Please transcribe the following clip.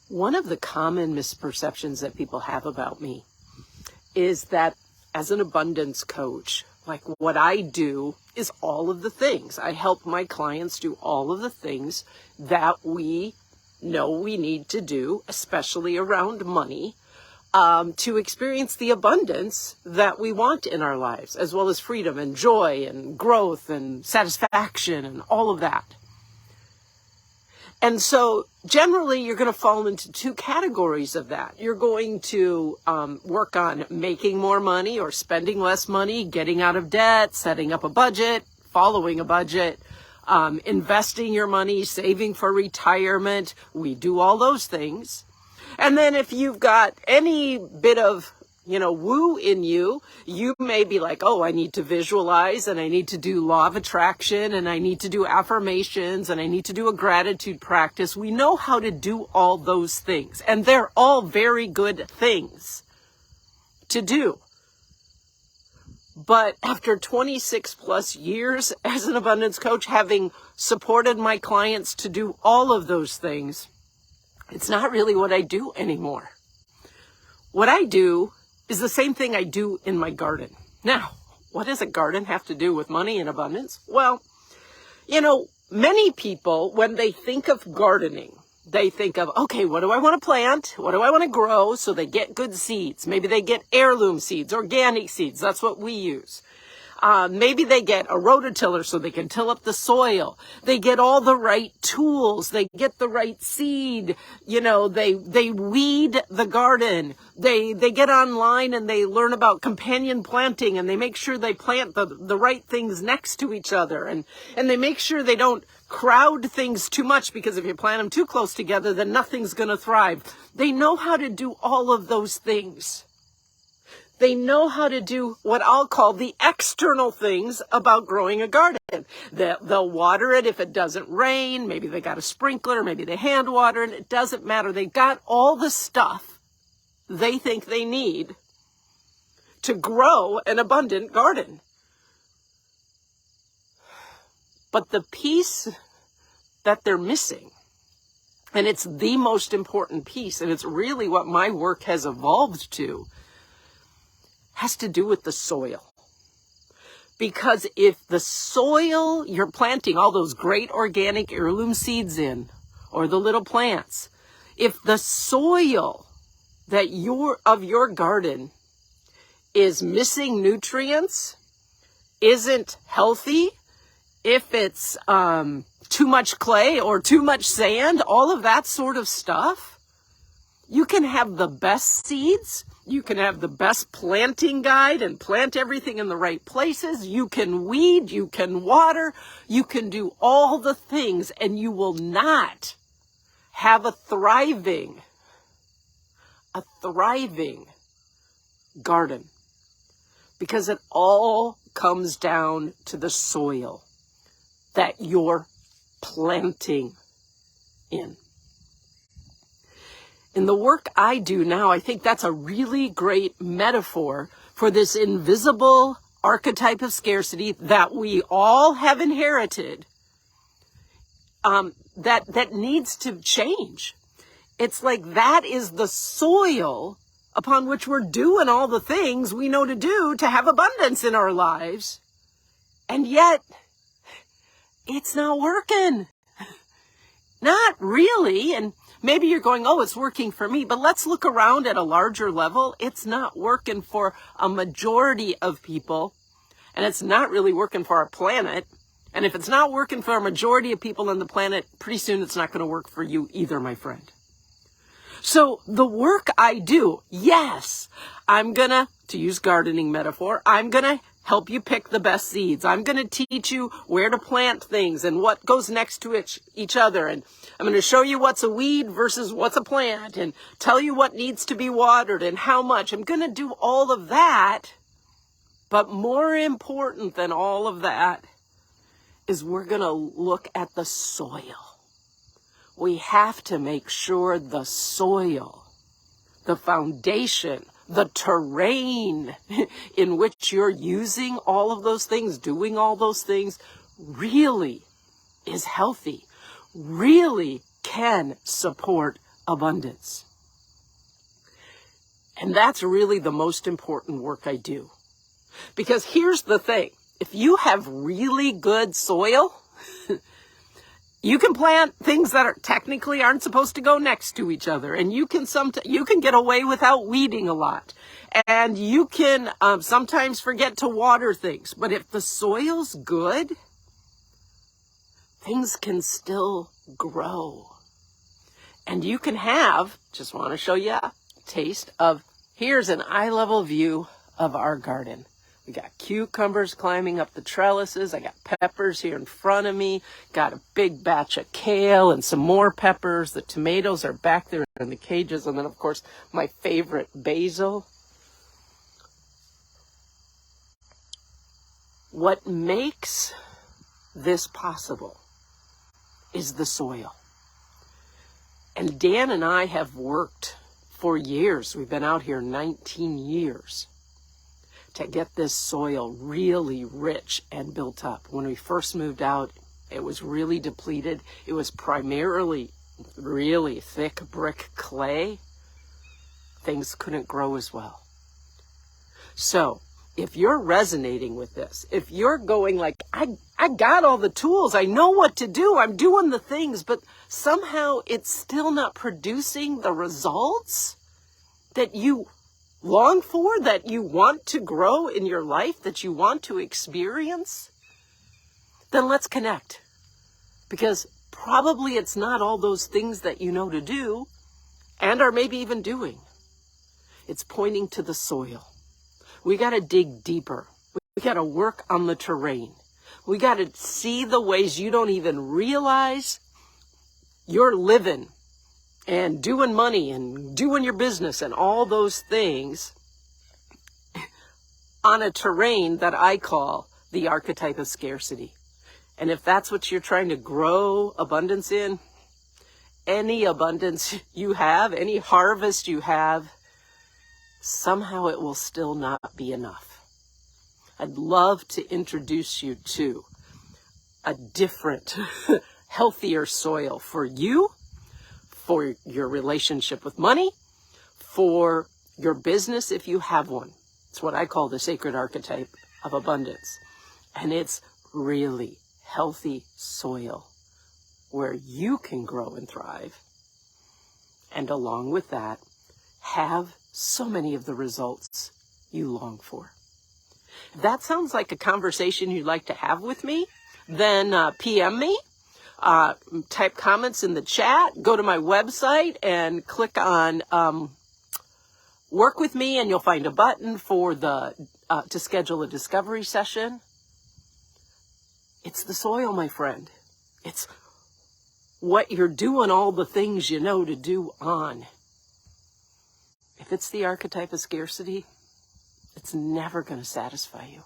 One of the common misperceptions that people have about me is that as an abundance coach, like what I do is all of the things. I help my clients do all of the things that we know we need to do, especially around money, to experience the abundance that we want in our lives, as well as freedom and joy and growth and satisfaction and all of that. And so generally you're going to fall into two categories of that. You're going to work on making more money or spending less money, getting out of debt, setting up a budget, following a budget, investing your money, saving for retirement. We do all those things. And then if you've got any bit of, woo in you, you may be like, oh, I need to visualize and I need to do law of attraction and I need to do affirmations and I need to do a gratitude practice. We know how to do all those things, and they're all very good things to do. But after 26 plus years as an abundance coach, having supported my clients to do all of those things, it's not really what I do anymore. What I do is the same thing I do in my garden. Now, what does a garden have to do with money and abundance? Well, many people, when they think of gardening, they think of, okay, what do I want to plant? What do I want to grow? So they get good seeds. Maybe they get heirloom seeds, organic seeds. That's what we use. Maybe they get a rototiller so they can till up the soil. They get all the right tools. They get the right seed. They weed the garden. They get online and they learn about companion planting, and they make sure they plant the right things next to each other. And they make sure they don't crowd things too much, because if you plant them too close together, then nothing's going to thrive. They know how to do all of those things. They know how to do what I'll call the external things about growing a garden. They'll water it if it doesn't rain. Maybe they got a sprinkler. Maybe they hand water, and it doesn't matter. They've got all the stuff they think they need to grow an abundant garden. But the piece that they're missing, and it's the most important piece, and it's really what my work has evolved to, has to do with the soil. Because if the soil you're planting all those great organic heirloom seeds in, or the little plants, if the soil that of your garden is missing nutrients, isn't healthy, if it's too much clay or too much sand, all of that sort of stuff, you can have the best seeds. You can have the best planting guide and plant everything in the right places. You can weed, you can water, you can do all the things, and you will not have a thriving garden, because it all comes down to the soil that you're planting in. In the work I do now, I think that's a really great metaphor for this invisible archetype of scarcity that we all have inherited, that needs to change. It's like that is the soil upon which we're doing all the things we know to do to have abundance in our lives. And yet, it's not working. Not really. And maybe you're going, oh, it's working for me, but let's look around at a larger level. It's not working for a majority of people, and it's not really working for our planet. And if it's not working for a majority of people on the planet, pretty soon it's not going to work for you either, my friend. So the work I do, yes, I'm going to use gardening metaphor, I'm going to help you pick the best seeds. I'm going to teach you where to plant things and what goes next to each other. And I'm going to show you what's a weed versus what's a plant, and tell you what needs to be watered and how much. I'm going to do all of that. But more important than all of that is we're going to look at the soil. We have to make sure the soil, the foundation, the terrain in which you're using all of those things, doing all those things, really is healthy, really can support abundance. And that's really the most important work I do. Because here's the thing. If you have really good soil, you can plant things that technically aren't supposed to go next to each other. And you can get away without weeding a lot. And you can sometimes forget to water things. But if the soil's good, things can still grow. And you can have, just want to show you a taste of, here's an eye-level view of our garden. We got cucumbers climbing up the trellises. I got peppers here in front of me. Got a big batch of kale and some more peppers. The tomatoes are back there in the cages. And then, of course, my favorite basil. What makes this possible is the soil. And Dan and I have worked for years. We've been out here 19 years. To get this soil really rich and built up. When we first moved out, it was really depleted. It was primarily really thick brick clay. Things couldn't grow as well. So if you're resonating with this, if you're going like, I got all the tools, I know what to do, I'm doing the things, but somehow it's still not producing the results that you long for, that you want to grow in your life, that you want to experience, then let's connect. Because probably it's not all those things that you know to do and are maybe even doing. It's pointing to the soil. We got to dig deeper. We got to work on the terrain. We got to see the ways you don't even realize you're living and doing money and doing your business and all those things on a terrain that I call the archetype of scarcity. And if that's what you're trying to grow abundance in, any abundance you have, any harvest you have, somehow it will still not be enough. I'd love to introduce you to a different, healthier soil for you, for your relationship with money, for your business if you have one. It's what I call the Sacred Archetype of Abundance. And it's really healthy soil where you can grow and thrive. And along with that, have so many of the results you long for. If that sounds like a conversation you'd like to have with me, then PM me. Type comments in the chat, go to my website and click on work with me, and you'll find a button for to schedule a discovery session. It's the soil, my friend. It's what you're doing all the things you know to do on. If it's the archetype of scarcity, it's never going to satisfy you.